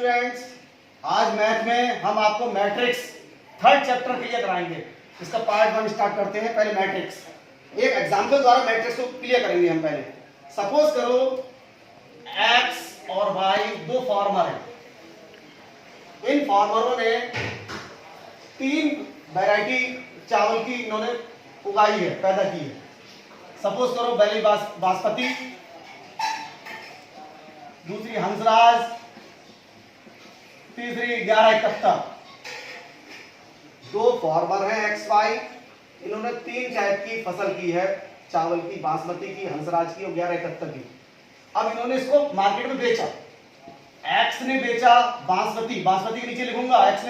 Students, आज math में हम आपको मैट्रिक्स थर्ड चैप्टर क्लियर कराएंगे। इसका पार्ट 1 स्टार्ट करते हैं। पहले मैट्रिक्स, एक एग्जांपल द्वारा मैट्रिक्स को क्लियर करेंगे हम। पहले सपोज करो x और y दो फार्मर हैं। इन फार्मरों ने 3 वैरायटी चावल की इन्होंने उगाई है, पैदा की है। सपोज करो पहली बासमती, दूसरी हंसराज, तीसरी 1171। दो फार्मर हैं एक्स वाई, इन्होंने 3 टाइप की फसल की है चावल की, बासमती की, हंसराज की और 1171 की। अब इन्होंने इसको मार्केट में बेचा। एक्स ने बेचा बासमती के नीचे लिखूंगा, एक्स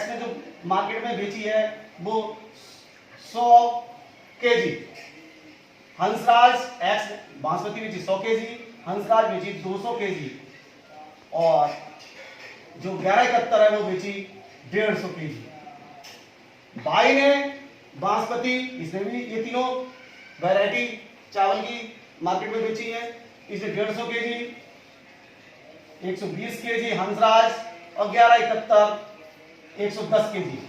ने जो मार्केट में बेची है वो 100 केजी। हंसराज एक्स बासमती बेची 100 केजी, हंसराज बेची 200 केजी और जो 1171 है वो बेची 150 केजी। भाई ने बासमती, इसने भी ये तीनों वैरायटी चावल की मार्केट में बेची है। इसने 150 केजी, 120 केजी हंसराज और 1171 110 केजी।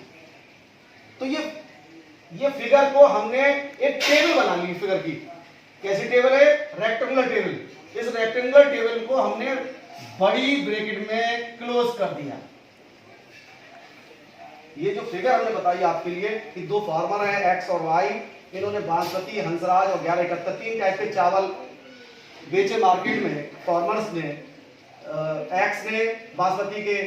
तो ये फिगर को हमने एक टेबल बना ली। फिगर की कैसी टेबल है? Rectangular table. इस रेक्टेंगुलर टेबल को हमने बड़ी ब्रैकेट में क्लोज कर दिया। ये जो फिगर हमने बताई आपके लिए कि दो फार्मर हैं एक्स और वाई, इन्होंने बासमती, हंसराज और 1171 3 टाइप के चावल बेचे मार्केट में। फार्मर्स ने एक्स ने बासमती के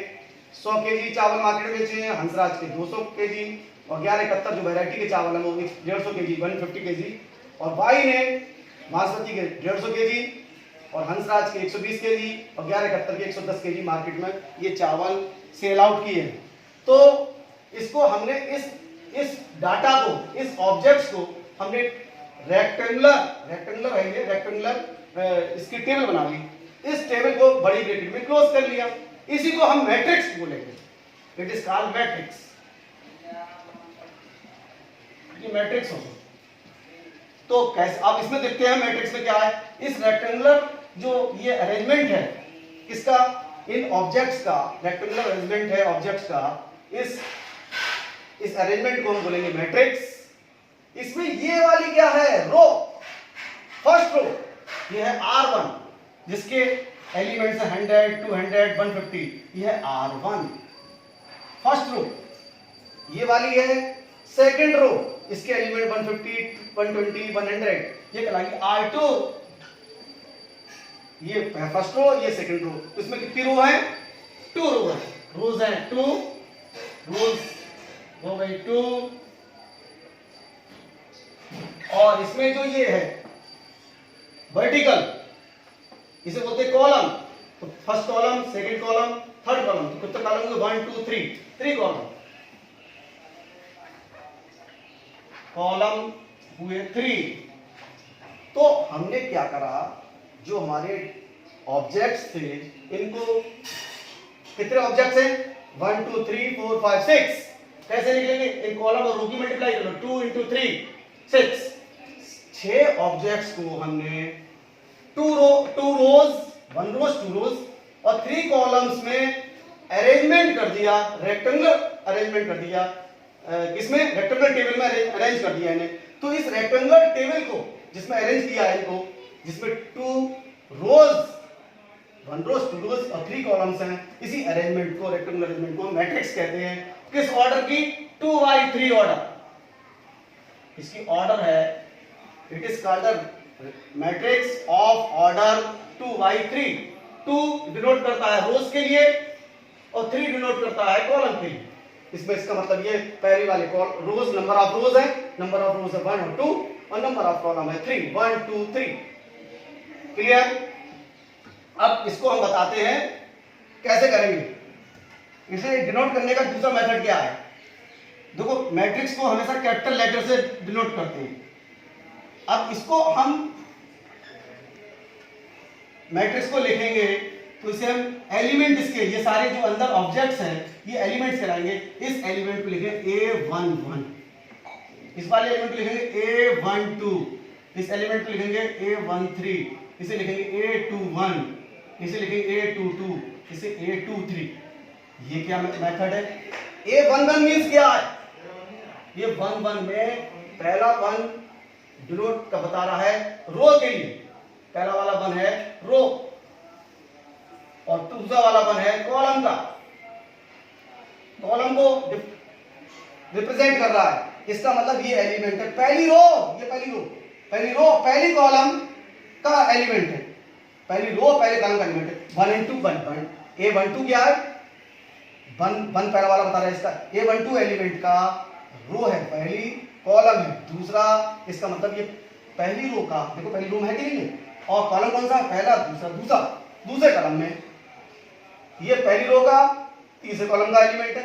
100 केजी चावल मार्केट में बेचे हैं, हंसराज के 200 केजी और 1171 जो वैरायटी के चावल है वो 150 केजी 150 केजी। और वाई ने बासमती के 150 केजी और हंसराज के 120 केजी और 1171 के 110 केजी मार्केट में ये चावल सेल आउट किए हैं। तो इसको हमने इस डाटा को, इस ऑब्जेक्ट्स को हमने रेक्टेंगुलर है ये रेक्टेंगुलर इसकी टेबल बना ली। इस टेबल को बड़ी ब्रैकेट में क्लोज कर लिया। इसी को हम मैट्रिक्स बोलेंगे। It is called matrix. ये मैट्रिक्स होगा। तो कैसे, अब इसमें देखते हैं मैट्रिक्स में क्या है। इस रेक्टेंगुलर जो ये अरेंजमेंट है किसका, इन ऑब्जेक्ट्स का रेक्टेंगुलर अरेंजमेंट है ऑब्जेक्ट्स का। इस अरेंजमेंट को हम बोलेंगे मैट्रिक्स। इसमें ये वाली क्या है? रो, फर्स्ट रो ये है R1 जिसके एलिमेंट्स हैं 100, 200, 150। ये है R1 फर्स्ट रो। ये वाली है सेकंड रो, इसके एलिमेंट 150, 120, 100। ये कहलाएगी R2। ये फर्स्ट रो, ये सेकंड रो। इसमें कितनी रो है? 2 रो है। रोज है 2, रोज हो गई 2। और इसमें जो ये है वर्टिकल, इसे बोलते हैं कॉलम। तो first column, second column, third column. तो कितने कॉलम होंगे? 1 2 3 कॉलम। कॉलम हुए 3। तो हमने क्या करा, जो हमारे ऑब्जेक्ट्स थे इनको, कितने ऑब्जेक्ट्स हैं? 1 2 3 4 5 6। कैसे निकलेंगे? इन कॉलम और रो की मल्टीप्लाई कर लो। 2 into 3 6। 6 ऑब्जेक्ट्स को हमने 2 रोज 1 रोज 2 रोज और 3 कॉलम्स में अरेंजमेंट कर दिया, रेक्टेंगुलर अरेंजमेंट कर दिया। किसमें? रेक्टेंगुलर टेबल में अरेंज कर दिया इन्हें। तो इस रेक्टेंगुलर टेबल को जिसमें अरेंज किया है इनको, जिसमें 2 रोज 1 रोज 2 रोज और 3 कॉलम्स हैं, इसी अरेंजमेंट को, रेक्टेंगुलर अरेंजमेंट को मैट्रिक्स कहते हैं। किस ऑर्डर की? 2 by 3 ऑर्डर। इसकी ऑर्डर है, it is called matrix of order 2 by 3। 2 denote करता है रोज के लिए और 3 डिनोट करता है कॉलम के लिए। इसमें इसका मतलब ये पहले वाले रोज, नंबर ऑफ रोज है, नंबर ऑफ रोज है 1 और 2 और नंबर ऑफ कॉलम है 3, 1 2 3। क्लियर? अब इसको हम बताते हैं कैसे करेंगे। इसे डिनोट करने का दूसरा मेथड क्या है? देखो, मैट्रिक्स को हमेशा कैपिटल लेटर से डिनोट करते हैं। अब इसको हम मैट्रिक्स को लिखेंगे तो इसे हम एलिमेंट, इसके ये सारे जो अंदर ऑब्जेक्ट्स हैं ये एलिमेंट्स कहलाएंगे। इस एलिमेंट को लिखेंगे A11, इस वाले एलिमेंट को लिखेंगे A12, इस एलिमेंट को लिखेंगे A13, इसे लिखेंगे A21, इसे लिखेंगे A22, इसे A23, ये क्या मेथड है? A11 मीन्स क्या है? ये 11 में पहला 1 डिनोट का बता रहा है रो के लिए, पहला वाला 1 है रो और दूसरा वाला 1 है कॉलम का, कॉलम को रिप्रेजेंट कर रहा है। इसका मतलब ये एलिमेंट है पहली रो, ये पहली रो पहली कॉलम का एलिमेंट है, पहली रो पहले कॉलम का एलिमेंट है। 1 into 1 A12 क्या है? 1 पहला वाला बता रहा है इसका, A12 एलिमेंट का रो है, पहली कॉलम है, दूसरा इसका मतलब ये पहली रो का, देखो पहली रो में है कि नहीं है, और कॉलम कौन सा? पहला, दूसरा, दूसरे कॉलम में ये पहली रो का तीसरे कॉलम का एलिमेंट है,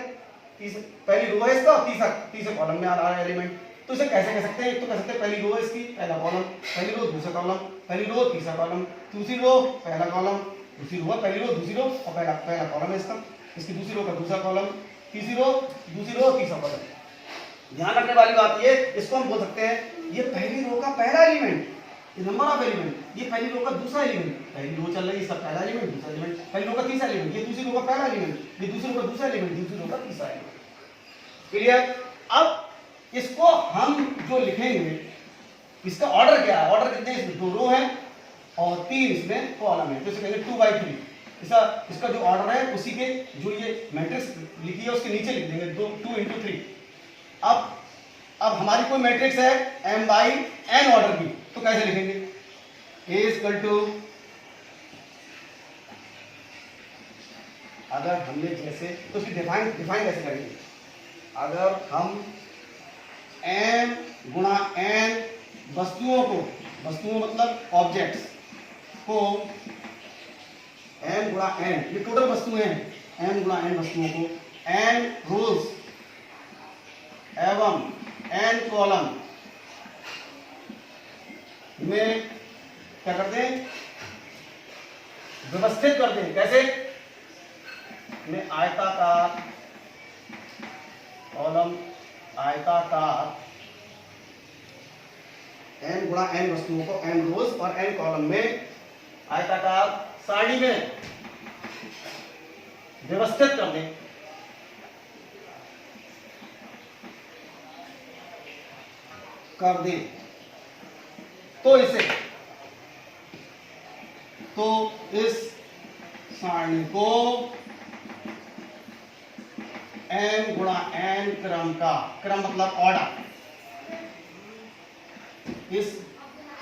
पहली रो है इसका, तीसरे कॉलम में आ रहा है एलिमेंट। तो इसे कैसे कह सकते हैं? एक तो कह सकते हैं पहली रो है इसकी, पहला कॉलम, पहली रो दूसरा कॉलम, पहली रो तीसरा कॉलम, दूसरी रो पहला कॉलम, दूसरी रो पहली रो दूसरी रो और पहला कॉलम है इसका, इसकी दूसरी रो का दूसरा कॉलम, तीसरी रो दूसरी रो तीसरा कॉलम। ध्यान रखने वाली बात ये, इसको हम बोल सकते हैं ये पहली रो का पहला एलिमेंट, ये नंबर ऑफ एलिमेंट, ये पहली रो का दूसरा एलिमेंट, पहली रो चल रही है इसका पहला एलिमेंट, दूसरा एलिमेंट, पहली रो का तीसरा एलिमेंट, ये दूसरी रो का पहला एलिमेंट, ये दूसरी रो का दूसरा एलिमेंट, दूसरी रो का तीसरा एलिमेंट। क्लियर? अब इसको हम जो लिखेंगे, इसका ऑर्डर क्या है? ऑर्डर कितने? इसमें 2 रो है और 3 इसमें कॉलम है, तो इसे कहेंगे 2/3। इसका जो ऑर्डर है उसी के जो ये मैट्रिक्स लिखी है उसके नीचे लिख देंगे 2 into 3। अब हमारी कोई मैट्रिक्स है m/n ऑर्डर की, तो कैसे लिखेंगे? A = अगर हमने जैसे तो उसकी डिफाइन कैसे करेंगे? अगर हम m गुणा n वस्तुओं मतलब ऑब्जेक्ट्स को m गुणा n, ये टोटल वस्तुएं हैं, m गुणा n वस्तुओं को n रोज एवं n कॉलम में क्या करते हैं? व्यवस्थित करते हैं। कैसे? में आयताकार कॉलम, आयताकार m गुणा n वस्तुओं को m रोज और n कॉलम में आयताकार सारणी में व्यवस्थित कर दें। तो इस सारणी को m गुणा n क्रम मतलब ऑर्डर, इस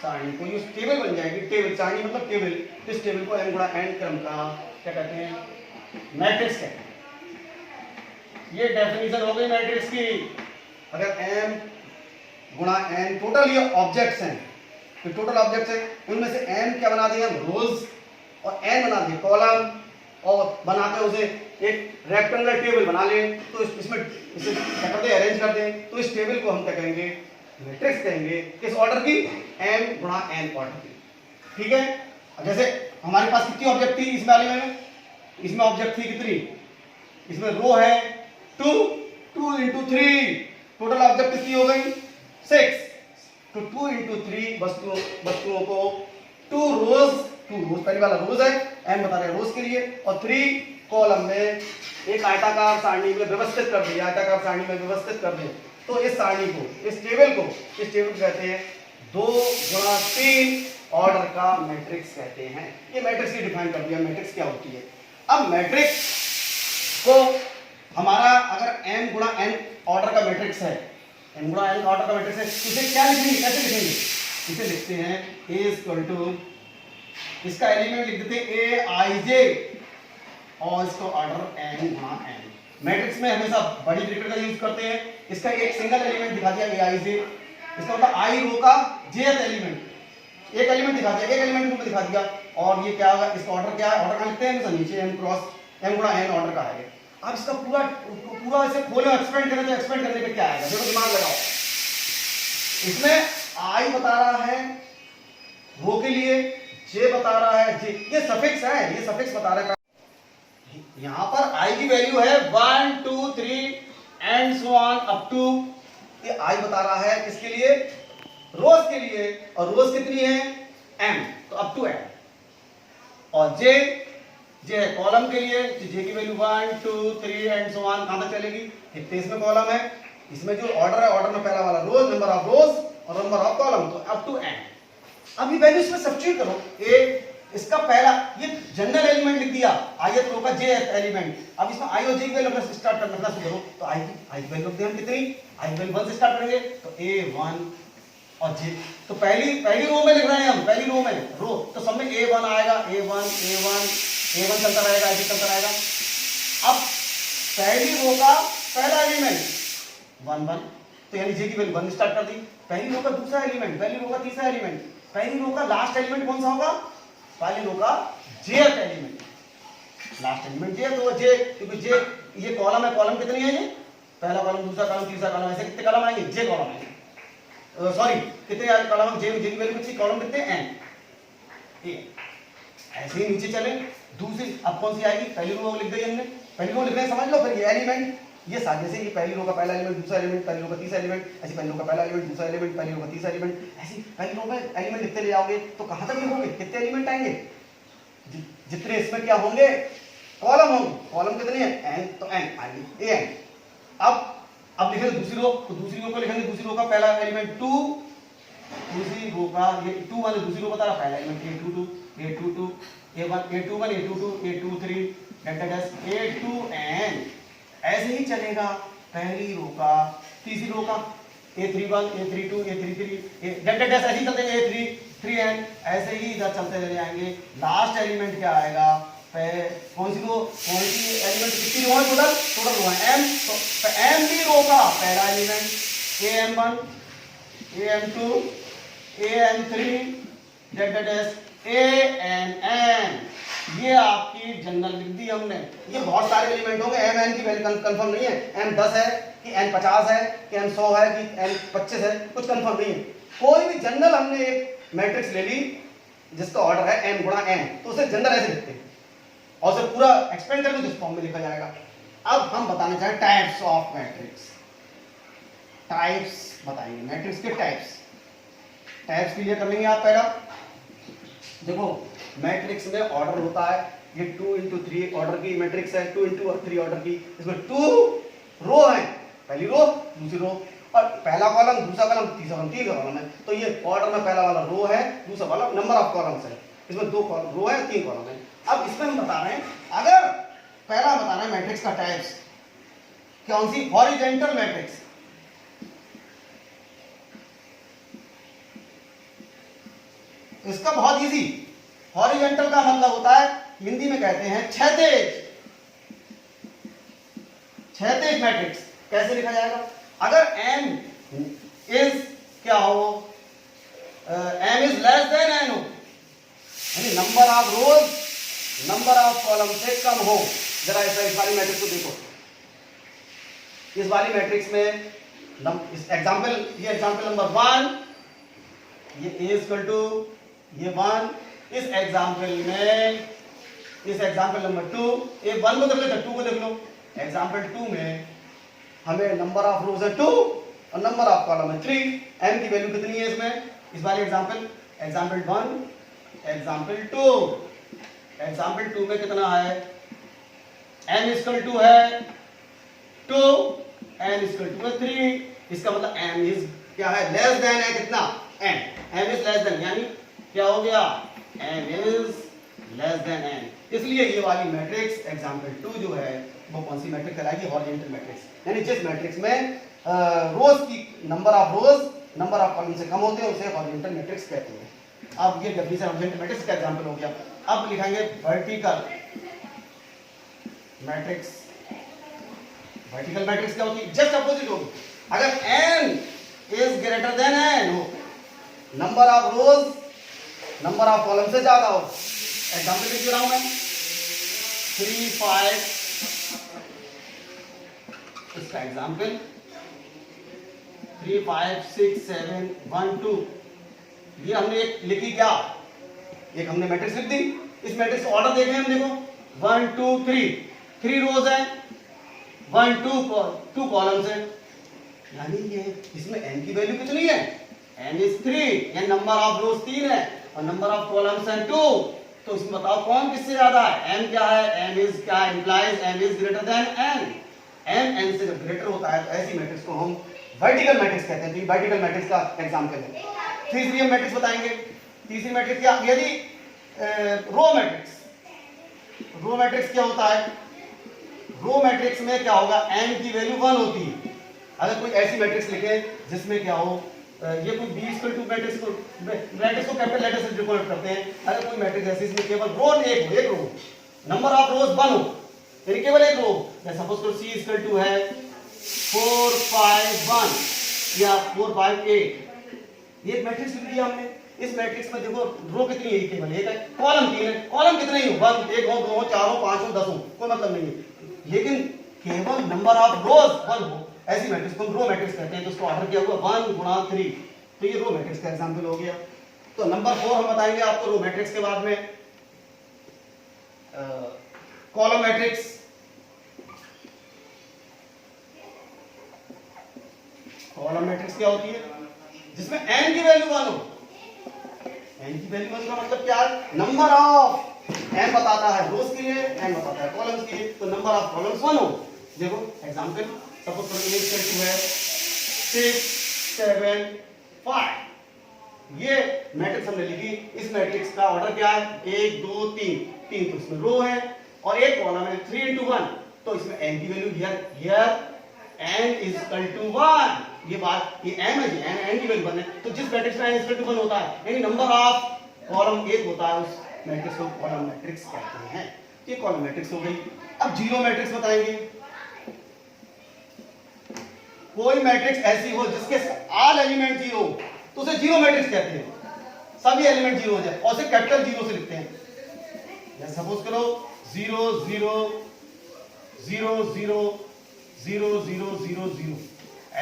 सारणी को, ये टेबल बन जाएगी, टेबल, सारणी मतलब टेबल, इस टेबल को m गुणा n क्रम का क्या कहते हैं? मैट्रिक्स कहते हैं। ये डेफिनेशन हो गई मैट्रिक्स की। अगर m गुणा n टोटल ये ऑब्जेक्ट्स हैं, तो टोटल ऑब्जेक्ट्स हैं, उनमें से m क्या बना दिए हम? रोज, और n बना दिए कॉलम, और बनाते उसे एक रेक्टेंगुलर टेबल बना ले, तो इसमें इसे क्या करते हैं? अरेंज करते हैं। तो इस टेबल को हम क्या कहेंगे? मैट्रिक्स कहेंगे। किस ऑर्डर की? m गुणा n ऑर्डर की। ठीक है? अब जैसे हमारे पास कितनी ऑब्जेक्ट थी इस वाले में? इसमें ऑब्जेक्ट थी कितनी? इसमें रो है 2 into 3, टोटल ऑब्जेक्ट कितनी हो गई? 6। तो 2 into 3 वस्तुओं को 2 रोज पहली वाला रोज है, m बता रहे हैं रोज के लिए, और 3 कॉलम में एक आयताकार सारणी में व्यवस्थित कर दिया, आयताकार सारणी में व्यवस्थित कर दिया। तो इस सारणी को, इस टेबल को कहते हैं 2 गुणा 3 ऑर्डर का मैट्रिक्स कहते हैं। ये मैट्रिक्स की डिफाइन कर दिया, मैट्रिक्स क्या होती है। अब मैट्रिक्स को हमारा अगर m गुणा n ऑर्डर का मैट्रिक्स है, m गुणा n ऑर्डर का मैट्रिक्स है, तो इसे क्या लिखेंगे? कैसे लिखेंगे? इसे लिखते हैं A = इसका एलिमेंट लिख देते हैं aij और इसको ऑर्डर n गुणा n। मैट्रिक्स में हमेशा बड़ी ब्रैकेट का यूज करते हैं। इसका एक सिंगल एलिमेंट दिखा दिया aij, इसका मतलब i रो का jth एलिमेंट, एक एलिमेंट दिखा दिया, एक एलिमेंट को दिखा दिया, और ये क्या होगा? इसका ऑर्डर क्या है? ऑर्डर का लिखते हैं नीचे m गुणा n ऑर्डर का है। अब इसका पूरा ऐसे खोले, एक्सपेंड करें तो एक्सपेंड करने पे क्या आएगा? देखो, दिमाग लगाओ। इसमें i बता रहा है रो के लिए, j बता रहा है, j ये सफिक्स है, ये सफिक्स बता रहा है। यहां पर i की वैल्यू है 1 2 3 and so on up to, ये i बता रहा है किसके लिए? रोज के लिए, और रोज कितनी है? m, तो अप टू m, और j जे है कॉलम के लिए जे की वैल्यू 1 2 3 एंड सो ऑन, कहां तक चलेगी? कितने इसमें कॉलम है? इसमें जो ऑर्डर है, ऑर्डर में पहला वाला रोज, नंबर ऑफ रोज और नंबर ऑफ कॉलम, तो अप टू एन। अब ये वैल्यू इसमें सब्स्टिट्यूट करो। ए इसका पहला ये जनरल एलिमेंट लिख दिया, ith रो का j एलिमेंट। अब इसमें i और j की वैल्यू स्टार्ट करना शुरू करो, तो i की वैल्यू रखते हैं कितनी? i की वैल्यू 1 से स्टार्ट करेंगे, तो a1 और j, तो पहली रो में लिख रहे हैं हम, पहली रो में रो, तो सब में a1 आएगा, a1 चलता रहेगा, ऐसे चलता रहेगा। अब पहली रो का पहला एलिमेंट 1 1, तो यानी j की वैल्यू 1 स्टार्ट कर दी। पहली रो का दूसरा एलिमेंट, पहली रो का तीसरा एलिमेंट, पहली रो का लास्ट एलिमेंट कौन सा होगा? पहली रो का jth element, last element j, तो j, क्योंकि j ये कॉलम है, कॉलम कितनी है? ये पहला कॉलम, दूसरा कॉलम, तीसरा कॉलम, ऐसे कितने कॉलम आएंगे? j कॉलम आएंगे। सॉरी, कितने कॉलम? j की वैल्यू कितनी? कॉलम कितने? n। ये ऐसे ही नीचे चले, दूसरी अब कौन सी आएगी? पहली रो लिख दी हमने, पहली रो लिख रहे हैं, समझ लो। फिर ये एलिमेंट, ये साथ जैसे ये पहली रो का पहला एलिमेंट, दूसरा एलिमेंट, पहली रो का तीसरा एलिमेंट, ऐसे पहली रो का पहला एलिमेंट, दूसरा एलिमेंट, पहली रो का तीसरा एलिमेंट, ऐसे पहली रो में एलिमेंट लिखते ले जाओगे तो कहां तक लिखोगे? कितने एलिमेंट आएंगे? जितने इसमें क्या होंगे? कॉलम होंगे। कॉलम कितने हैं? n, तो n आएंगे, an। अब लिखेंगे दूसरी रो, तो दूसरी रो को लिखेंगे, दूसरी रो का पहला एलिमेंट 2, दूसरी रो का ये 2 वाले दूसरी रो बता रहा, पहला element a22 a22 a1 a21 a22 a23 a2n, ऐसे ही चलेगा। पहली रो का, तीसरी रो का a31 a32 a33 ऐसे ही चलते हैं, a3n, ऐसे ही इधर चलते चले जाएंगे। लास्ट एलिमेंट क्या आएगा? कौन सी रो, कौन सी एलिमेंट, कितनी रो है टोटल? टोटल रो है m, तो m भी रो का पहला element am1 am2 am3 ann, ये आपकी जनरल लिख दी हमने। ये बहुत सारे एलिमेंट होंगे, m n की वैल्यू कंफर्म नहीं है, m 10 है कि n 50 है कि m 100 है कि n 25 है, कुछ कंफर्म नहीं है। कोई भी जनरल हमने एक मैट्रिक्स ले ली जिसका ऑर्डर है m गुणा n, तो उसे जनरल ऐसे लिखते हैं और उसे पूरा एक्सपेंड करके इस फॉर्म में लिखा जाएगा। अब हम बताना चाहें टाइप्स ऑफ मैट्रिक्स, टाइप्स बताएंगे मैट्रिक्स के टाइप्स। टाइप्स क्लियर कर लेंगे आप। पहला देखो, मैट्रिक्स में ऑर्डर होता है, ये 2 into 3 ऑर्डर की मैट्रिक्स है, 2 into 3 ऑर्डर की। इसमें 2 रो है, पहली रो, दूसरी रो, और पहला कॉलम, दूसरा कॉलम, तीसरा कॉलम, तीसरा कॉलम है। तो ये ऑर्डर में पहला वाला रो है, दूसरा वाला नंबर ऑफ कॉलम्स है। इसमें 2 रो है, 3 कॉलम है। अब इसमें हम बता रहे हैं, अगर पहला बता रहे हैं मैट्रिक्स का टाइप्स, कौन सी? Horizontal matrix. इसका बहुत इजी, हॉरिजॉन्टल का मतलब होता है, हिंदी में कहते हैं क्षैतिज, क्षैतिज मैट्रिक्स। कैसे लिखा जाएगा? अगर m इज क्या हो, m is less than n हो, यानी number of rows number of column से कम हो। जरा ऐसा इस वाली मैट्रिक्स को देखो, इस वाली मैट्रिक्स में इस एग्जांपल, ये एग्जांपल नंबर 1, ये a इक्वल टू ये 1, इस एग्जांपल में, इस एग्जांपल नंबर 2, ये 1 को देख लो, 2 को देख लो। एग्जांपल 2 में हमें नंबर ऑफ रोज है 2 और नंबर ऑफ कॉलम है 3। m की वैल्यू कितनी है इसमें? इस वाले एग्जांपल 1 एग्जांपल 2, एग्जांपल 2 में कितना है? m इक्वल टू है 2, n इक्वल टू है 3। इसका मतलब m इज क्या है? लेस देन है कितना? m इज लेस देन, यानी क्या हो गया? m is less than n। इसलिए ये वाली मैट्रिक्स एग्जांपल 2 जो है वो कौन सी मैट्रिक्स कहलाएगी? Horizontal matrix. यानी जिस मैट्रिक्स में रोज की number of rows number of column से कम होते हैं उसे हॉरिजॉन्टल मैट्रिक्स कहते हैं। अब ये डेफिनेशन हॉरिजॉन्टल मैट्रिक्स का एग्जांपल हो गया। अब लिखेंगे वर्टिकल मैट्रिक्स। वर्टिकल मैट्रिक्स क्या होती है? जस्ट अपोजिट होगी। अगर n is greater than n हो, number of rows number of column से ज्यादा हो। एग्जांपल लिख रहा हूं मैं 3 5, इसका एग्जांपल 3 5 6 7 1 2। ये हमने एक लिखी, क्या एक हमने मैट्रिक्स लिख दी। इस मैट्रिक्स ऑर्डर देखें हम, देखो 1 2 3 रोज है, 1 2 कॉलम्स है, यानी ये इसमें n की वैल्यू कितनी है? n इज 3, यानी नंबर ऑफ रोज 3 है और नंबर ऑफ कॉलम्स है 2। तो इसमें बताओ कौन किससे ज्यादा है, m क्या है, m इज क्या implies m is greater than n, m n से जब ग्रेटर होता है तो ऐसी मैट्रिक्स को हम वर्टिकल मैट्रिक्स कहते हैं। तो वर्टिकल मैट्रिक्स का एग्जांपल है। तीसरी हम मैट्रिक्स बताएंगे। तीसरी मैट्रिक्स क्या, यदि रो मैट्रिक्स, रो मैट्रिक्स क्या होता है, रो मैट्रिक्स में क्या होगा, n की वैल्यू 1 होती है। अगर कोई ऐसी मैट्रिक्स लिखे जिसमें क्या हो, ये कोई b इक्वल टू मैट्रिक्स को कैपिटल लेटर से डिनोट करते हैं। अगर कोई मैट्रिक्स ऐसी इसमें केवल रो एक रो, नंबर ऑफ रोज 1 हो, यानी केवल एक रो, जैसे सपोज करो c इक्वल टू है 4 5 1 या 4 5 8, ये मैट्रिक्स लिख दिया हमने। इस मैट्रिक्स में देखो रो कितनी है, केवल एक है, कॉलम 3 है, कॉलम कितने ही हो, 1 1 हो 2 हो 4 हो 5 हो 10 हो, कोई मतलब नहीं है, लेकिन केवल नंबर ऑफ रोज 1 हो, ऐसी मैट्रिक्स को हम रो मैट्रिक्स कहते हैं। तो उसको ऑर्डर किया हुआ 1 गुणा 3, तो ये रो मैट्रिक्स का एग्जांपल हो गया। तो नंबर 4 हम बताएंगे आपको रो मैट्रिक्स के बाद में कॉलम मैट्रिक्स। कॉलम मैट्रिक्स क्या होती है, जिसमें n की वैल्यू 1 हो, n की वैल्यू 1 का मतलब क्या है, नंबर ऑफ n बताता है रोज के लिए, n बताता है कॉलम्स के लिए, तो नंबर ऑफ कॉलम्स 1 हो। देखो एग्जांपल, सपोज करो a इक्वल टू है 6 7 5, ये मैट्रिक्स हमने लिखी। इस मैट्रिक्स का ऑर्डर क्या है, 1 2 3, 3 तो इसमें रो है और एक कॉलम है, 3 into 1, तो इसमें n की value here n is equal to 1, ये बात, ये m है, ये n की वैल्यू 1 है। तो जिस मैट्रिक्स में n is equal to 1 होता है, यानी नंबर ऑफ कॉलम 1 होता है, उस मैट्रिक्स को कॉलम मैट्रिक्स कहते हैं। ये कॉलम मैट्रिक्स हो गई। अब जीरो मैट्रिक्स बताएंगे। कोई मैट्रिक्स ऐसी हो जिसके ऑल एलिमेंट जीरो, तो उसे जीरो मैट्रिक्स कहते हैं, सभी एलिमेंट जीरो हो जाए, और उसे कैपिटल जीरो से लिखते हैं। जैसे सपोज करो 0 0 0 0 0 0 0 0,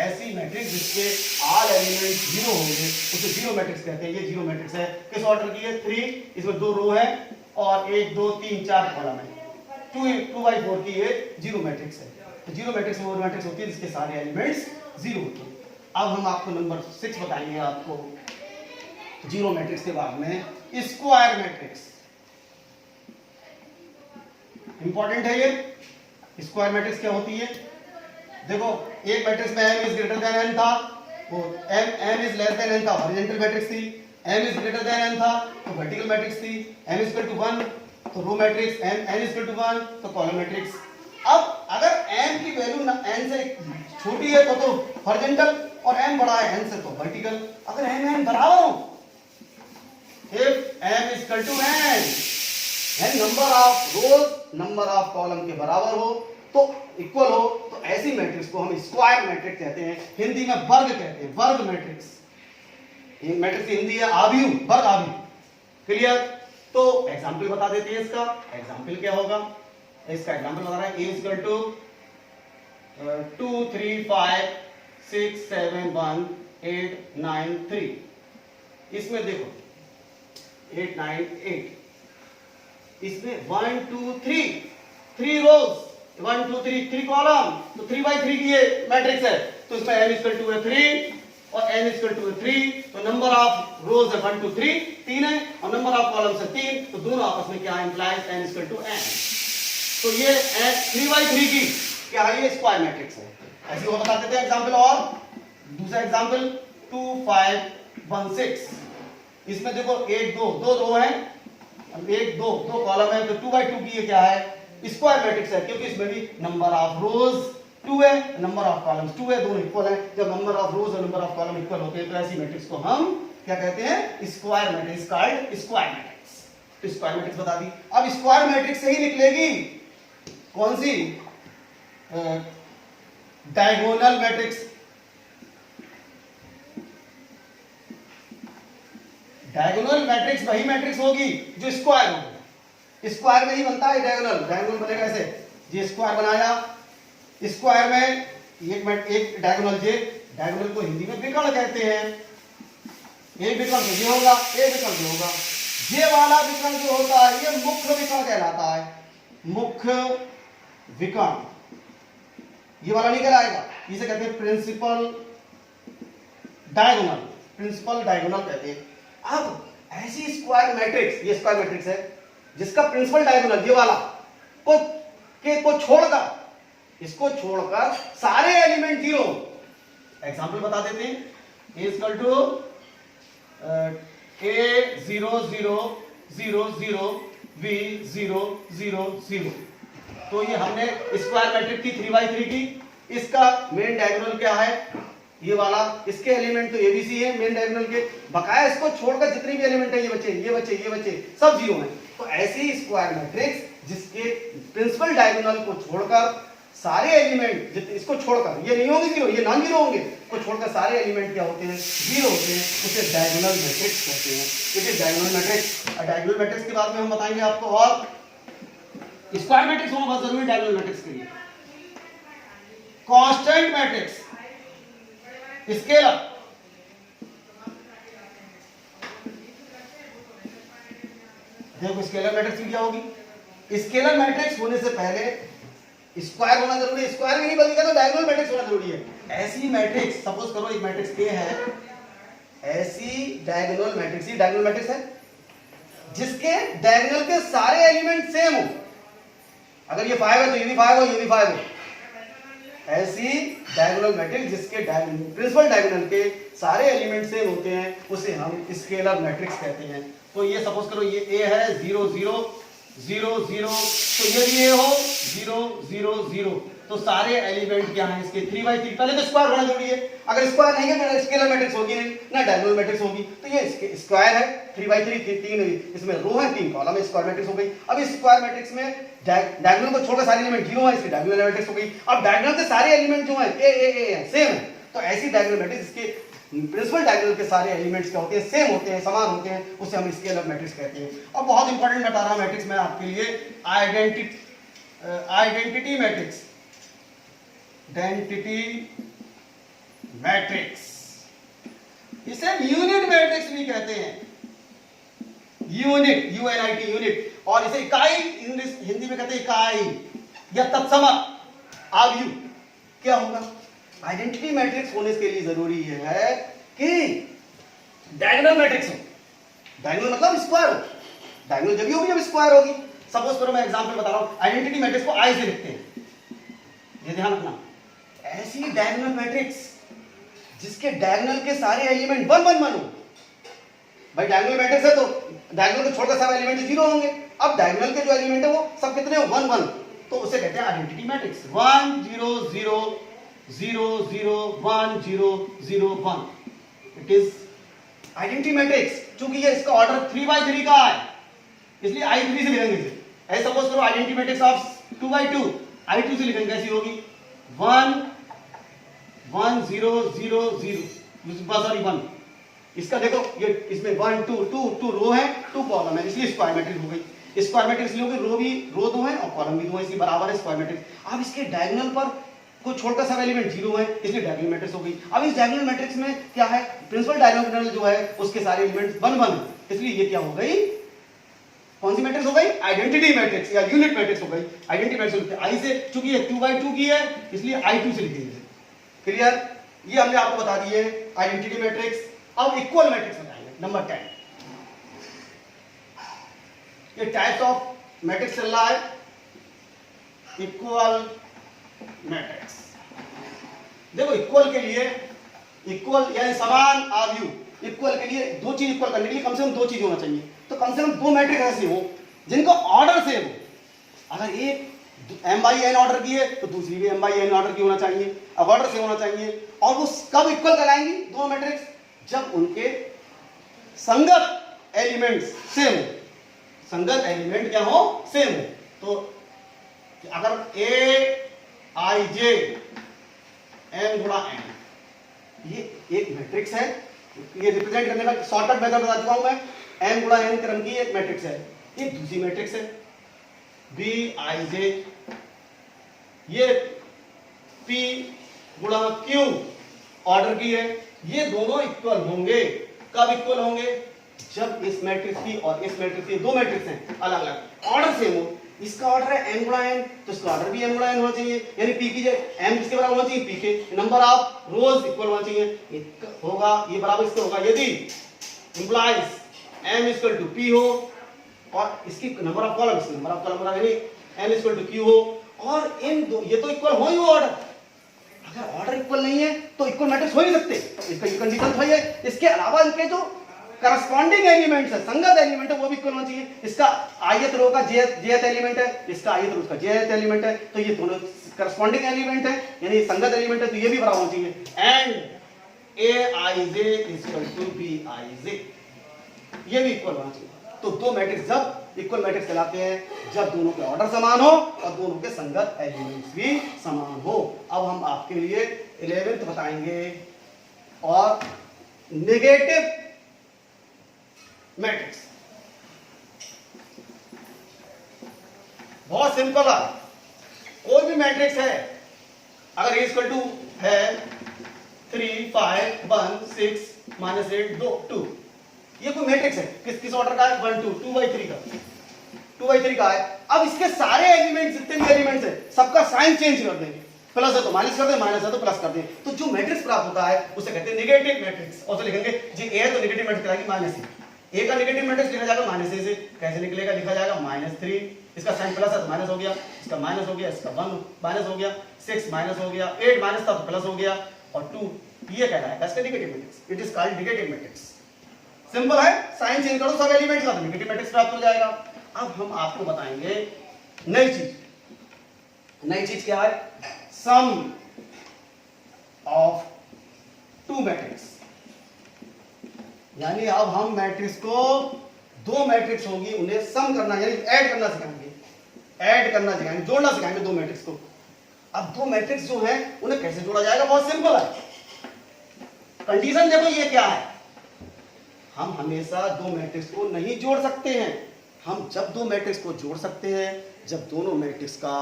ऐसी मैट्रिक्स जिसके ऑल एलिमेंट जीरो होंगे उसे जीरो मैट्रिक्स कहते हैं। ये जीरो मैट्रिक्स है। किस ऑर्डर की है, 3, इसमें 2 रो है और 1 2 3 4 कॉलम है, 2 by 4 की ये जीरो मैट्रिक्स है। तो जीरो मैट्रिक्स वो मैट्रिक्स होती है जिसके सारे एलिमेंट्स जीरो होते हैं। अब हम आपको नंबर 6 बताएंगे आपको जीरो मैट्रिक्स के बाद में स्क्वायर मैट्रिक्स। इंपॉर्टेंट है ये। स्क्वायर मैट्रिक्स क्या होती है, देखो एक मैट्रिक्स में m is greater than n था, वो m is less than n था, हॉरिजॉन्टल मैट्रिक्स थी। m is greater than n था तो वर्टिकल मैट्रिक्स थी। m इज इक्वल टू 1 तो row matrix, n is equal to 1 तो कॉलम मैट्रिक्स। अब अगर m की वैल्यू n से छोटी है तो हॉरिजॉन्टल और m बड़ा है n से तो वर्टिकल। अगर m n बराबर हो, if m is equal to n number of rows number of column के बराबर हो तो इक्वल हो, तो ऐसी मैट्रिक्स को हम स्क्वायर मैट्रिक्स कहते हैं। हिंदी में वर्ग कहते हैं, वर्ग मैट्रिक्स। ये मैट्रिक्स हिंदी है आव्यूह, वर्ग आव्यूह। क्लियर। तो एग्जांपल बता देते हैं इसका। एग्जांपल क्या होगा, इसका एग्जांपल बता रहा है a इक्वल टू 2 3 5 6 7 1 8 9 3। इसमें देखो 8 9 8, इसमें 1 2 3 रोज, 1 2 3 कॉलम, तो 3 by 3 की ये मैट्रिक्स है। तो इसमें m इक्वल टू है 3 और n इक्वल टू है 3, तो नंबर ऑफ रोज है 1 2 3 है और नंबर ऑफ कॉलम्स है 3, तो दोनों आपस में क्या है, implies n equal to n। तो ये 3 by 3 की क्या है, ये स्क्वायर मैट्रिक्स है। ऐसे वो बता देते हैं एग्जांपल। और दूसरा एग्जांपल 2 5 1 6, इसमें देखो 1 2 दो रो है, 1 2 दो कॉलम है, तो 2 by 2 की ये क्या है, स्क्वायर मैट्रिक्स है, क्योंकि इसमें भी नंबर ऑफ रोज 2 है, नंबर ऑफ कॉलम्स 2 है, दोनों इक्वल है। जब नंबर ऑफ रोज और नंबर ऑफ कॉलम इक्वल होते हैं तो ऐसी मैट्रिक्स को हम क्या कहते हैं, square matrix, called square matrix. तो स्क्वायर मैट्रिक्स बता दी। अब स्क्वायर मैट्रिक्स से ही निकलेगी कौन सी, डायगोनल मैट्रिक्स। डायगोनल मैट्रिक्स वही मैट्रिक्स होगी जो स्क्वायर होगी। स्क्वायर में ही बनता है डायगोनल। डायगोनल बनेगा ऐसे, ये स्क्वायर बनाया, स्क्वायर में एक डायगोनल, जे डायगोनल को हिंदी में विकर्ण कहते हैं। एक विकर्ण तो ये होगा, एक विकर्ण ये होगा। ये वाला विकर्ण जो होता है ये मुख्य विकर्ण कहलाता है, मुख्य विकर्ण। ये वाला नहीं कहलाएगा, इसे कहते हैं प्रिंसिपल डायगोनल, प्रिंसिपल डायगोनल कहते हैं। अब ऐसी स्क्वायर मैट्रिक्स, ये स्क्वायर मैट्रिक्स है, जिसका प्रिंसिपल डायगोनल ये वाला को छोड़कर, इसको छोड़कर सारे एलिमेंट जीरो। एग्जांपल बता देते हैं, a equal to a 0 0 0 0 b 0 0 0। तो ये हमने स्क्वायर मैट्रिक्स की 3x3 की। इसका मेन डायगोनल क्या है, ये वाला, इसके एलिमेंट तो एबीसी है मेन डायगोनल के, बकाया इसको छोड़कर जितने भी एलिमेंट है, ये बचे सब जीरो हैं। तो ऐसी स्क्वायर मैट्रिक्स जिसके प्रिंसिपल डायगोनल को छोड़कर सारे एलिमेंट, इसको छोड़कर ये नहीं होंगे जीरो, ये नॉन जीरो होंगे, को छोड़कर सारे एलिमेंट क्या होते हैं, जीरो होते हैं, उसे डायगोनल मैट्रिक्स कहते हैं। It is diagonal matrix. और डायगोनल मैट्रिक्स के बाद में हम बताएंगे आपको, और स्क्वायर मैट्रिक्स होना बहुत जरूरी है डायगोनल मैट्रिक्स के लिए। कांस्टेंट मैट्रिक्स, स्केलर, देखो स्केलर मैट्रिक्स क्या होगी। स्केलर मैट्रिक्स होने से पहले स्क्वायर होना जरूरी है, स्क्वायर भी नहीं बल्कि तो डायगोनल मैट्रिक्स होना जरूरी है। ऐसी मैट्रिक्स, सपोज करो एक मैट्रिक्स ए है, ऐसी डायगोनल मैट्रिक्स, ये डायगोनल मैट्रिक्स है जिसके डायगोनल के सारे एलिमेंट सेम हो। अगर ये 5 है तो ये भी 5 हो, ये भी 5 हो। ऐसी डायगोनल मैट्रिक्स जिसके प्रिंसिपल डायगोनल के सारे एलिमेंट सेम होते हैं, उसे हम स्केलर मैट्रिक्स कहते हैं। तो ये सपोज करो ये ए है 0 0 0 0, तो ये भी ए हो 0 0 0, तो सारे एलिमेंट क्या हैं इसके 3x3। पहले तो स्क्वायर होना जरूरी है, अगर स्क्वायर नहीं है तो स्केलर मैट्रिक्स होगी नहीं, ना डायगोनल मैट्रिक्स होगी। तो ये स्क्वायर है 3x3, 3 इसमें रो है, 3 कॉलम है, स्क्वायर मैट्रिक्स हो गई। अब इस स्क्वायर मैट्रिक्स में डायगोनल को छोड़कर सारे एलिमेंट जीरो है, इसकी डायगोनल मैट्रिक्स हो गई। अब डायगोनल के सारे एलिमेंट जो हैं ए सेम है, तो ऐसी डायगोनल मैट्रिक्स इसके प्रिंसिपल डायगोनल के सारे एलिमेंट्स क्या होते हैं, सेम होते हैं, समान होते हैं, उसे हम स्केलर मैट्रिक्स कहते हैं। और बहुत इंपॉर्टेंट बता रहा हूं मैट्रिक्स में आपके लिए, आइडेंटिटी मैट्रिक्स, इसे यूनिट मैट्रिक्स भी कहते हैं, यूनिट, UNIT यूनिट, और इसे इकाई इंग्लिश हिंदी में कहते हैं इकाई या तत्सम आव्यू। क्या होगा, आइडेंटिटी मैट्रिक्स होने के लिए जरूरी है कि डायगोनल मैट्रिक्स हो। डायगोनल मतलब स्क्वायर हो, डायगोनल जब भी होगी जब स्क्वायर होगी। सपोज करो मैं एग्जांपल बता रहा हूं, आइडेंटिटी मैट्रिक्स को आई से लिखते हैं, ये ध्यान रखना। ऐसी डायगोनल मैट्रिक्स जिसके डायगोनल के सारे एलिमेंट 1 1 1 हो। भाई डायगोनल मैट्रिक्स है तो डायगोनल को छोड़कर सब एलिमेंट जीरो होंगे। अब डायगोनल के जो एलिमेंट है वो सब कितने हो, 1 1, तो उसे कहते हैं identity matrix. 1 0 0 0 0 1 0 0 1, it is identity matrix. चूंकि ये इसका ऑर्डर 3x3 का है, इसलिए I3 से लिखेंगे इसे। ऐसे सपोज करो identity matrix of 2x2, I2 से लिखेंगे, कैसी होगी 1 1 0 0 0, सॉरी 1। इसका देखो ये इसमें 1 2 2 2 रो है, 2 कॉलम है, इसलिए स्क्वायर मैट्रिक्स हो गई। स्क्वायर मैट्रिक्स इसलिए होगी, रो 2 है और कॉलम भी 2 है, इसलिए बराबर है स्क्वायर मैट्रिक्स। अब इसके डायगोनल पर को छोड़कर सब एलिमेंट जीरो है, इसलिए डायगोनल मैट्रिक्स हो गई। अब इस डायगोनल मैट्रिक्स में क्या है, प्रिंसिपल डायगोनल जो है उसके सारे एलिमेंट 1 1 है, इसलिए ये क्या हो गई, कौन सी मैट्रिक्स हो गई, आइडेंटिटी मैट्रिक्स या यूनिट मैट्रिक्स हो गई। आइडेंटिटी मैट्रिक्स आई से, चूंकि ये 2x2 की है इसलिए I2 से लिखेंगे। क्लियर, ये हमने आपको बता दिए आइडेंटिटी मैट्रिक्स। अब इक्वल मैट्रिक्स बताएंगे, नंबर 10। ये टाइप्स ऑफ मैट्रिक्स चल रहा है, इक्वल मैट्रिक्स। देखो इक्वल के लिए, इक्वल यानी समान आव्यू, इक्वल के लिए दो चीज इक्वल करने के लिए कम से कम दो चीज होना चाहिए। तो कम से कम 2 मैट्रिक्स ऐसे हो जिनका ऑर्डर सेम हो। अगर एक m/n ऑर्डर की है तो दूसरी भी m/n ऑर्डर की होना चाहिए, अब ऑर्डर सेम होना चाहिए। और वो कब इक्वल कराएंगी दो मैट्रिक्स, जब उनके संगत एलिमेंट्स सेम हो। संगत एलिमेंट क्या हो, सेम हो। तो अगर Aij m गुणा n, ये एक मैट्रिक्स है, ये रिप्रेजेंट करने का शॉर्टकट मेथड बता चुका हूं मैं, m गुणा n क्रम की एक मैट्रिक्स है। ये दूसरी मैट्रिक्स है Bij, ये p गुणा q ऑर्डर की है। ये दोनों इक्वल होंगे, कब इक्वल होंगे, जब इस मैट्रिक्स की और इस मैट्रिक्स की, दो मैट्रिक्स हैं अलग अलग, ऑर्डर सेम हो। इसका ऑर्डर है m गुणा n, तो इसका ऑर्डर भी m गुणा n होना चाहिए, यानी p की जगह m किसके बराबर होना चाहिए, p के। नंबर ऑफ रोज इक्वल होना चाहिए, होगा ये बराबर इसके होगा यदि implies m equal to p हो, और इसकी नंबर ऑफ कॉलम, इसकी नंबर ऑफ कॉलम बराबर n इक्वल टू q हो, और इन दो ये तो इक्वल हो ही ऑर्डर, अगर ऑर्डर इक्वल नहीं है तो इक्वल मैट्रिक्स हो ही नहीं सकते, इसका ये कंडीशन तो है। इसके अलावा इनके जो करस्पॉन्डिंग एलिमेंट्स है, संगत एलिमेंट है, वो भी इक्वल होना चाहिए। इसका ith रो का jth एलिमेंट है, इसका ith रो का jth एलिमेंट है, तो ये दोनों करस्पॉन्डिंग एलिमेंट है, यानी संगत एलिमेंट है, तो ये भी बराबर होना चाहिए। And aij equal to bij, ये भी इक्वल होना चाहिए। तो दो मैट्रिक्स जब इक्वल मैट्रिक्स कहलाते हैं जब दोनों के ऑर्डर समान हो और दोनों के संगत एलिमेंट्स भी समान हो। अब हम आपके लिए 11th बताएंगे, और नेगेटिव मैट्रिक्स बहुत सिंपल है। कोई भी मैट्रिक्स है, अगर ए इक्वल टू है 3 5 1 6 -8 2, ये कोई मैट्रिक्स है, किस ऑर्डर का है, 1 2 2 by 3 का, 2 by 3 का है। अब इसके सारे एलिमेंट्स, जितने भी एलिमेंट्स है, सबका साइन चेंज कर देंगे, प्लस है तो माइनस कर दें, माइनस है तो प्लस कर दें, तो जो मैट्रिक्स प्राप्त होता है उसे कहते हैं नेगेटिव मैट्रिक्स। और तो लिखेंगे जी ए है तो नेगेटिव मैट्रिक्स कहलाएगी माइनस ए का नेगेटिव मैट्रिक्स लिखा जाएगा माइनस ए से, कैसे निकलेगा, लिखा जाएगा -3, इसका साइन प्लस है तो माइनस हो गया, इसका माइनस हो गया, इसका 1 माइनस हो गया, 6 माइनस हो गया, 8 माइनस था तो प्लस हो गया, और 2 ये कहलाएगा इसका negative matrix. It is called negative matrix. Simple है, साइन चेंज करो सब एलिमेंट्स का तो नेगेटिव मैट्रिक्स प्राप्त हो जाएगा। अब हम आपको बताएंगे नई चीज। नई चीज क्या है, सम ऑफ टू मैट्रिक्स, यानी अब हम मैट्रिक्स को, दो मैट्रिक्स होगी उन्हें सम करना यानी ऐड करना सिखाएंगे, ऐड करना सिखाएंगे, जोड़ना सिखाएंगे दो मैट्रिक्स को। अब दो मैट्रिक्स जो हैं उन्हें कैसे जोड़ा जाएगा, बहुत सिंपल है। कंडीशन देखो ये क्या है, हम हमेशा दो मैट्रिक्स को नहीं जोड़ सकते हैं। हम जब दो मैट्रिक्स को जोड़ सकते हैं जब दोनों मैट्रिक्स का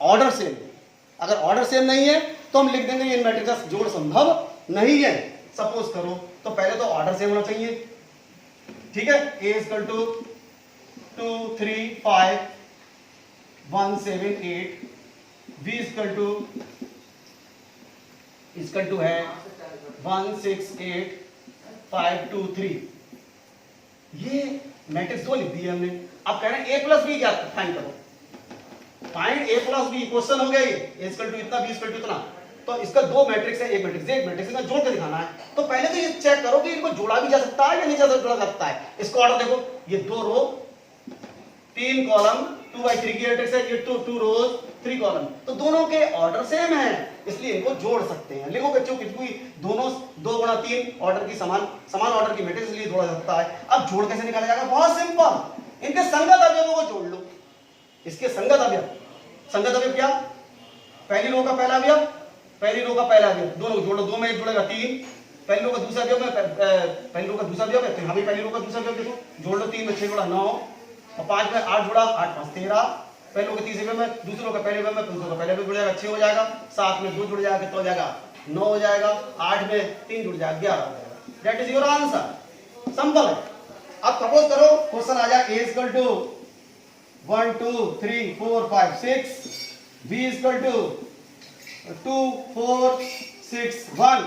ऑर्डर सेम है। अगर ऑर्डर सेम नहीं है तो हम लिख देंगे इन मैट्रिक्स का जोड़ संभव नहीं है। सपोज करो तो पहले तो ऑर्डर सेम होना चाहिए, ठीक है। a equal to 2 3 5 1 7 8, b equal to है 1 6 8 5 2 3। ये मैट्रिक्स दो लिख दिए हमने। अब कह रहे हैं a प्लस बी क्या फाइंड करो, find a plus B, question हो गया ये, a इक्वल टू इतना, b इक्वल टू इतना। तो इसका दो मैट्रिक्स है, एक मैट्रिक्स में जोड़ के दिखाना है। तो पहले तो ये चेक करो कि इनको जोड़ा भी जा सकता है या नहीं जोड़ा सकता है। इसको ऑर्डर देखो, ये 2 रो 3 कॉलम 2 by 3 की मैट्रिक्स है, ये 2 रोज 3 कॉलम, तो दोनों के ऑर्डर सेम है इसलिए इनको जोड़ सकते हैं। लिखो बच्चों कितनी, दोनों 2 गुणा 3 ऑर्डर की समान ऑर्डर की मैट्रिक्स इसलिए जोड़ा जाता है। अब जोड़ कैसे निकाला जाएगा, बहुत सिंपल, इनके संगत अवयवों को जोड़ लो। इसके संगत अवयव क्या, पहली रो का पहला अवयव, पहली रो का पहला अवयव, दोनों जोड़ लो, 2 में 1 जुड़ेगा 3, पहली रो का दूसरा अवयव में पहली रो का दूसरा अवयव है, तो यहां भी पहली रो का दूसरा अवयव देखो, जोड़ लो, 3 में 6 जुड़ा 9, और 5 में 8 जुड़ा 8 5 13, पहले रो के तीसरे में दूसरे रो का पहले में दूसरे का पहले में जुड़ जाएगा 6 हो जाएगा, 7 में 2 जुड़ जाएगा कितना हो जाएगा 9 हो जाएगा, 8 में 3 जुड़ जाएगा 11 हो जाएगा। That is your answer, simple है। अब सपोज करो क्वेश्चन आ जाए a equal to 1 2 3 4 5 6, b equal to 2 4 6 1,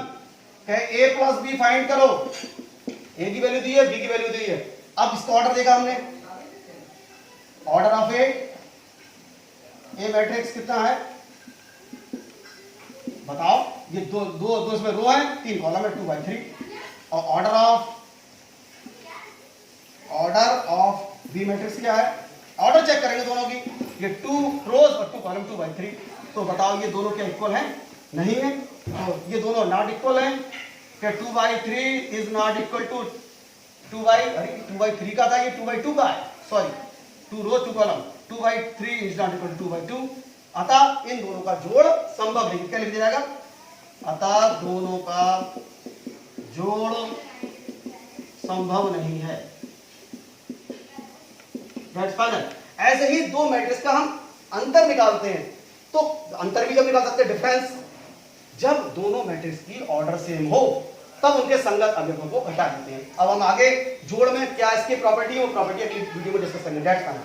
कहे a प्लस b फाइंड करो। a की वैल्यू दी है, b की वैल्यू दी है। अब इसका ऑर्डर देखा हमने, ऑर्डर ऑफ ए मैट्रिक्स कितना है बताओ, ये दो इसमें रो है, 3 कॉलम है, 2 by 3, और ऑर्डर ऑफ बी मैट्रिक्स क्या है, ऑर्डर चेक करेंगे दोनों की, ये 2 रोज और 2 कॉलम 2 by 3, तो बताओ ये दोनों क्या इक्वल है, नहीं है, तो ये दोनों नॉट इक्वल है। क्या 2 by 3 is not equal to 2 by 3 का था, ये 2 by 2 का है, sorry 2 rows 2 column, 2 by 3 is not equal to 2 by 2, अतः इन दोनों का जोड़ संभव नहीं। क्या लिख दिया जाएगा, अतः दोनों का जोड़ संभव नहीं है। That's final. ऐसे ही दो मैट्रिक्स का हम अंतर निकालते हैं, तो अंतर भी जब निकाल सकते हैं, डिफरेंस, जब दोनों मैट्रिक्स की ऑर्डर सेम हो तब उनके संगत अवयवों को हटा देते हैं। अब हम आगे जोड़ में क्या इसकी प्रॉपर्टी है, वो प्रॉपर्टी अगली वीडियो में डिस्कस करेंगे। That's final.